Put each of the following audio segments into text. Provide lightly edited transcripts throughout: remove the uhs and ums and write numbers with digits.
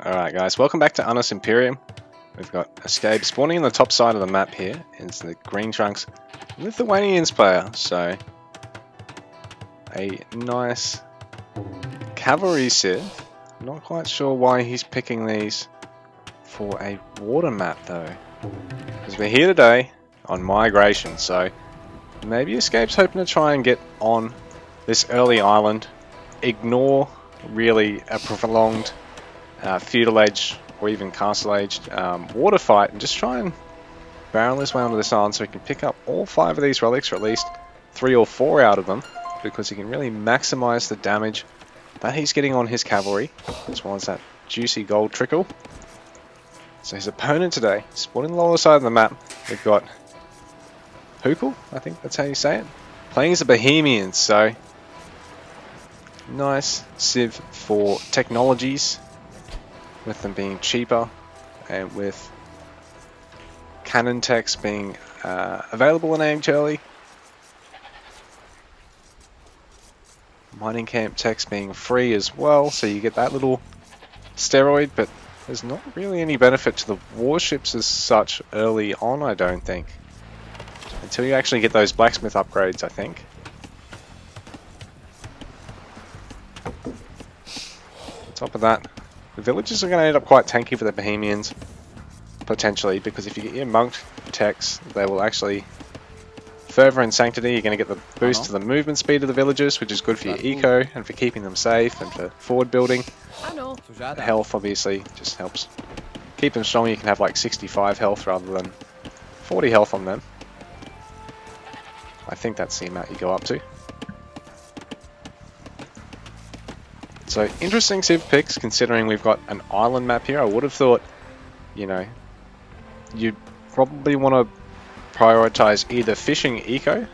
Alright guys, welcome back to Unus Imperium. We've got Eskabe spawning in the top side of the map here. It's the green trunks Lithuanians player, so a nice cavalry civ. Not quite sure why he's picking these for a water map though. Because we're here today on migration, so maybe Eskabe's hoping to try and get on this early island, ignore really a prolonged feudal age or even castle aged water fight, and just try and barrel his way onto this island so he can pick up all 5 of these relics, or at least 3 or 4 out of them, because he can really maximize the damage that he's getting on his cavalry, as well as that juicy gold trickle. So his opponent today, spawning on the lower side of the map, we've got Whocl, I think that's how you say it, playing as the Bohemians. So nice civ for technologies, with them being cheaper and with cannon techs being available in age early, mining camp techs being free as well, so you get that little steroid, but there's not really any benefit to the warships as such early on, I don't think, until you actually get those blacksmith upgrades, I think. On top of that, the villages are going to end up quite tanky for the Bohemians, potentially, because if you get your monked techs, they will actually further in sanctity. You're going to get the boost to the movement speed of the villagers, which is good for your eco and for keeping them safe and for forward building. Health obviously just helps keep them strong. You can have like 65 health rather than 40 health on them. I think that's the amount you go up to. So interesting civ picks, considering we've got an island map here. I would have thought, you know, you'd probably want to prioritize either fishing eco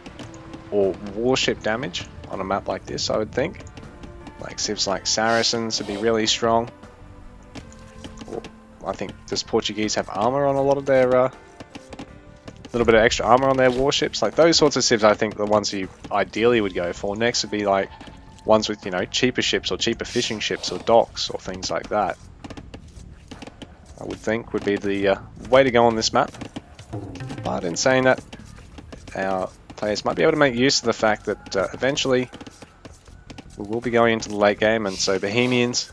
or warship damage on a map like this, I would think. Like civs like Saracens would be really strong. Or I think does Portuguese have armor on a lot of their, little bit of extra armor on their warships? Like those sorts of civs, I think the ones you ideally would go for. Next would be like ones with, you know, cheaper ships or cheaper fishing ships or docks or things like that. I would think would be the way to go on this map. But in saying that, our players might be able to make use of the fact that eventually we will be going into the late game, and so Bohemians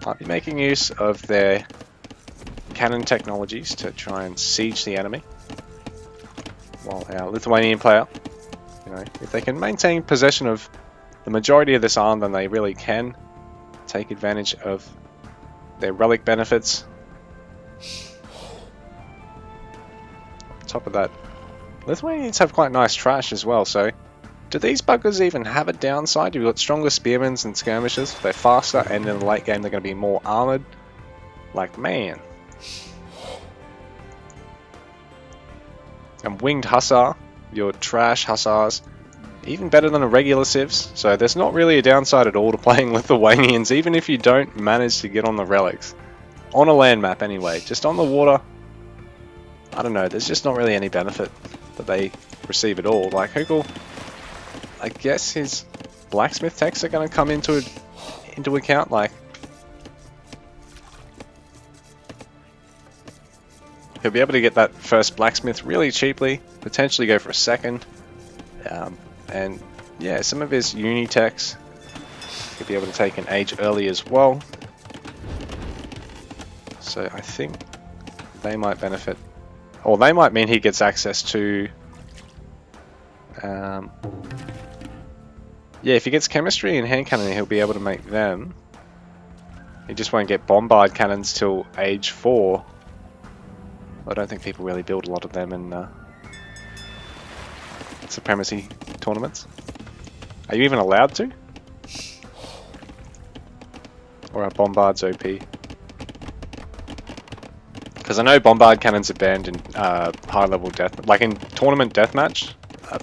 might be making use of their cannon technologies to try and siege the enemy, while our Lithuanian player, you know, if they can maintain possession of the majority of this island, then they really can take advantage of their relic benefits. On top of that, Lithuanians have quite nice trash as well, so do these buggers even have a downside? You've got stronger spearmen and skirmishers, they're faster, and in the late game they're going to be more armoured. Like, man. And winged hussar, your trash hussars, even better than a regular civs, so there's not really a downside at all to playing Lithuanians, even if you don't manage to get on the relics. On a land map anyway, just on the water, I don't know, there's just not really any benefit that they receive at all. Like Whocl, I guess his blacksmith techs are going to come into account, like he'll be able to get that first blacksmith really cheaply, potentially go for a second. And yeah, some of his uni techs he'll be able to take an age early as well. So I think they might benefit, or they might mean he gets access to, yeah, if he gets chemistry and hand cannon, he'll be able to make them. He just won't get bombard cannons till age 4. I don't think people really build a lot of them in supremacy tournaments. Are you even allowed to? Or are bombards OP? Because I know bombard cannons are banned in high level death, like in tournament deathmatch,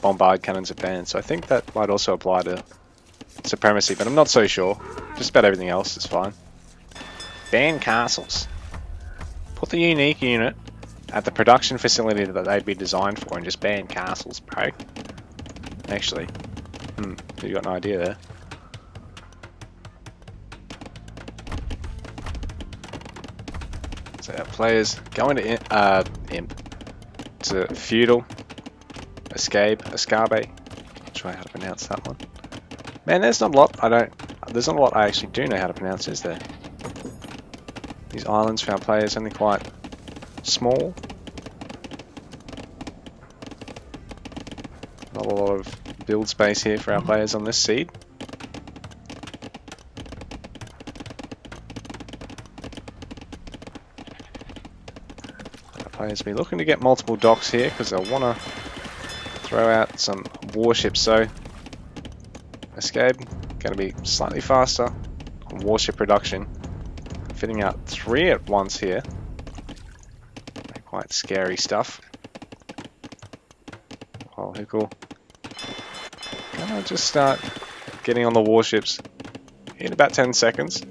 bombard cannons are banned, so I think that might also apply to supremacy, but I'm not so sure. Just about everything else is fine. Ban castles. Put the unique unit at the production facility that they'd be designed for and just ban castles, bro. Actually, you got an idea there. So our players going to Imp, to Feudal, Eskabe. Not sure how to pronounce that one. Man, there's not a lot. There's not a lot I actually do know how to pronounce, is there? These islands for our players only quite small. Not a lot of build space here for our players on this seed. Our players will be looking to get multiple docks here because they'll want to throw out some warships. So Eskabe going to be slightly faster on warship production, fitting out 3 at once here. Quite scary stuff. Oh, Whocl. Gonna just start getting on the warships in about 10 seconds.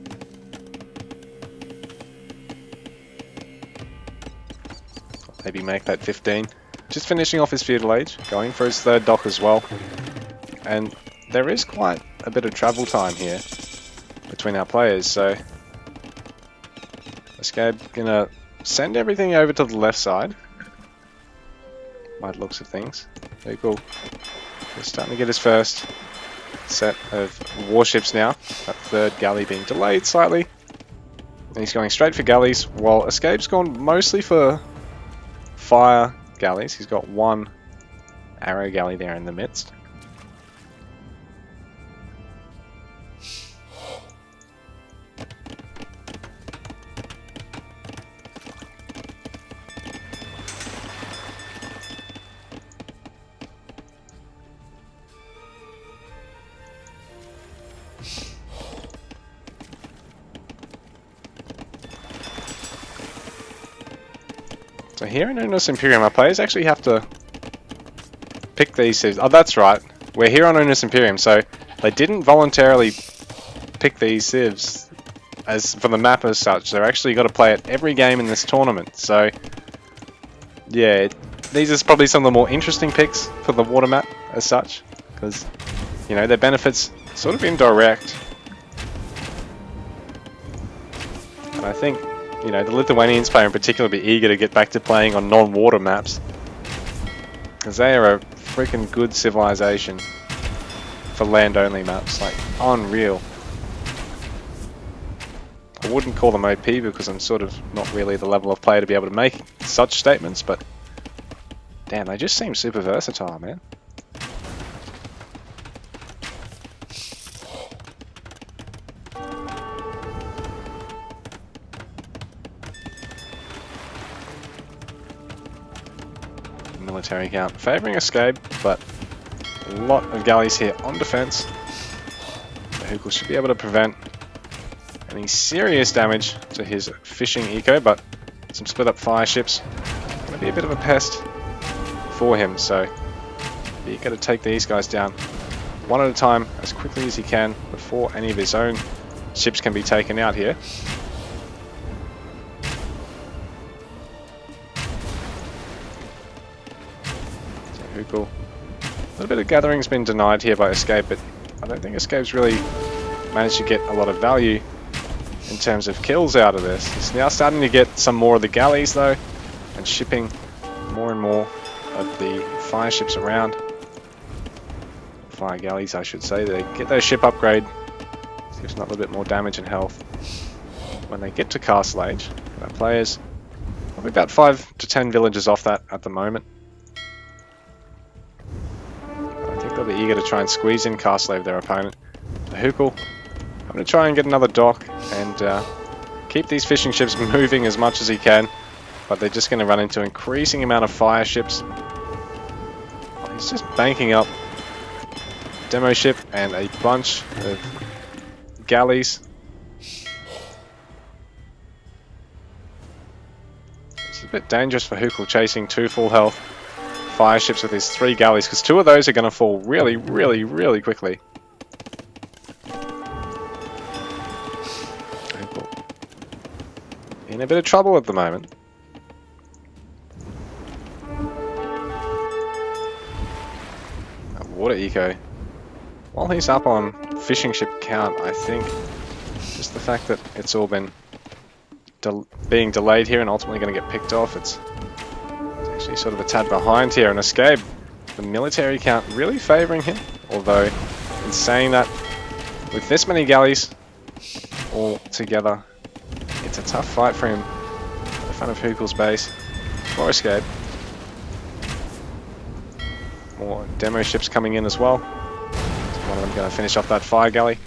Maybe make that 15. Just finishing off his feudal age, going for his 3rd dock as well. And there is quite a bit of travel time here between our players, so Eskabe gonna send everything over to the left side. By the looks of things. Whocl is starting to get his first set of warships now. That 3rd galley being delayed slightly. And he's going straight for galleys, while Eskabe's gone mostly for fire galleys. He's got 1 arrow galley there in the midst. So here in Unus Imperium, our players actually have to pick these civs. Oh, that's right. We're here on Unus Imperium, so they didn't voluntarily pick these civs as for the map as such. They're actually got to play it every game in this tournament. So yeah, these are probably some of the more interesting picks for the water map as such, because you know their benefits sort of indirect. And I think, you know, the Lithuanians player in particular will be eager to get back to playing on non-water maps, because they are a freaking good civilization for land-only maps, like unreal. I wouldn't call them OP because I'm sort of not really the level of player to be able to make such statements, but damn, they just seem super versatile, man. Military count favouring Eskabe, but a lot of galleys here on defence. Whocl should be able to prevent any serious damage to his fishing eco, but some split up fire ships going to be a bit of a pest for him, so he's got to take these guys down one at a time as quickly as he can before any of his own ships can be taken out here. Whocl. A little bit of gathering's been denied here by Eskabe, but I don't think Eskabe's really managed to get a lot of value in terms of kills out of this. He's now starting to get some more of the galleys though, and shipping more and more of the fire ships around. Fire galleys, I should say. They get their ship upgrade, gives them a little bit more damage and health when they get to Castle Age. Our players probably about 5 to 10 villages off that at the moment. They'll be eager to try and squeeze in Castle Age their opponent. Whocl, I'm going to try and get another dock and keep these fishing ships moving as much as he can, but they're just going to run into an increasing amount of fire ships. He's just banking up demo ship and a bunch of galleys. It's a bit dangerous for Whocl chasing 2 full health fire ships with his 3 galleys, because 2 of those are going to fall really, really, really quickly. In a bit of trouble at the moment. Water eco. While he's up on fishing ship count, I think just the fact that it's all been being delayed here and ultimately going to get picked off. It's actually sort of a tad behind here, and Eskabe, the military count really favouring him, although in saying that, with this many galleys all together, it's a tough fight for him at the front of Whocl's base for Eskabe. More demo ships coming in as well. One of them going to finish off that fire galley.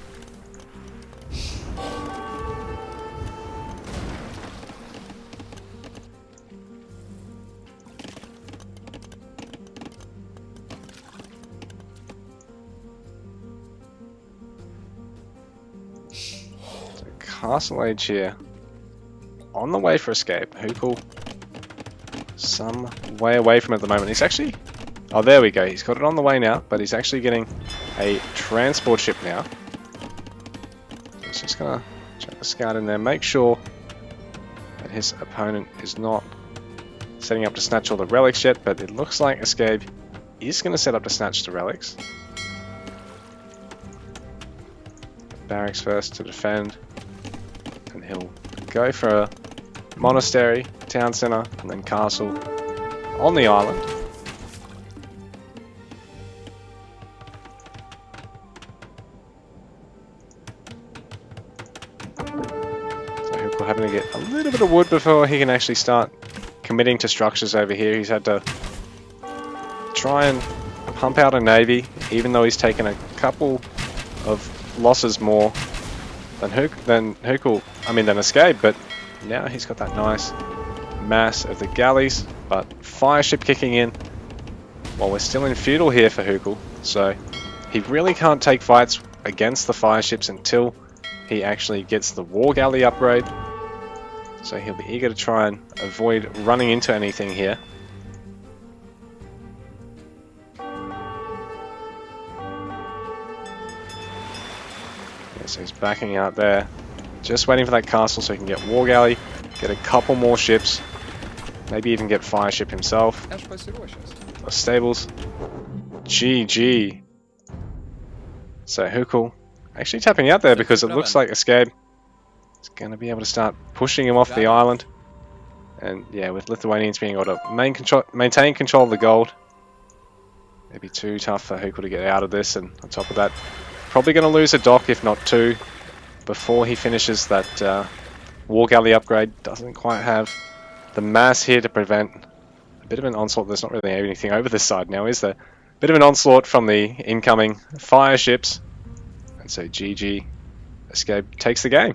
So Castle Age here. On the way for Eskabe. Whocl some way away from it at the moment. He's actually... Oh, there we go. He's got it on the way now, but he's actually getting a transport ship now. He's just going to check the scout in there, make sure that his opponent is not setting up to snatch all the relics yet, but it looks like Eskabe is going to set up to snatch the relics. Barracks first to defend, and he'll go for a monastery, town centre, and then castle on the island. Having to get a little bit of wood before he can actually start committing to structures over here. He's had to try and pump out a navy, even though he's taken a couple of losses more than Eskabe, but now he's got that nice mass of the galleys, but fire ship kicking in while we're still in feudal here for Whocl, so he really can't take fights against the fire ships until he actually gets the war galley upgrade. So he'll be eager to try and avoid running into anything here. Yeah, so he's backing out there. Just waiting for that castle so he can get war galley, get a couple more ships, maybe even get fire ship himself. Or stables. GG. So Whocl actually tapping out there because it looks like Eskabe is going to be able to start pushing him off the island. And yeah, with Lithuanians being able to maintain control of the gold, it'd be too tough for Whocl to get out of this. And on top of that, probably going to lose a dock, if not two, before he finishes that war galley upgrade. Doesn't quite have the mass here to prevent a bit of an onslaught. There's not really anything over this side now, is there? Bit of an onslaught from the incoming fire ships. And so GG, Eskabe takes the game.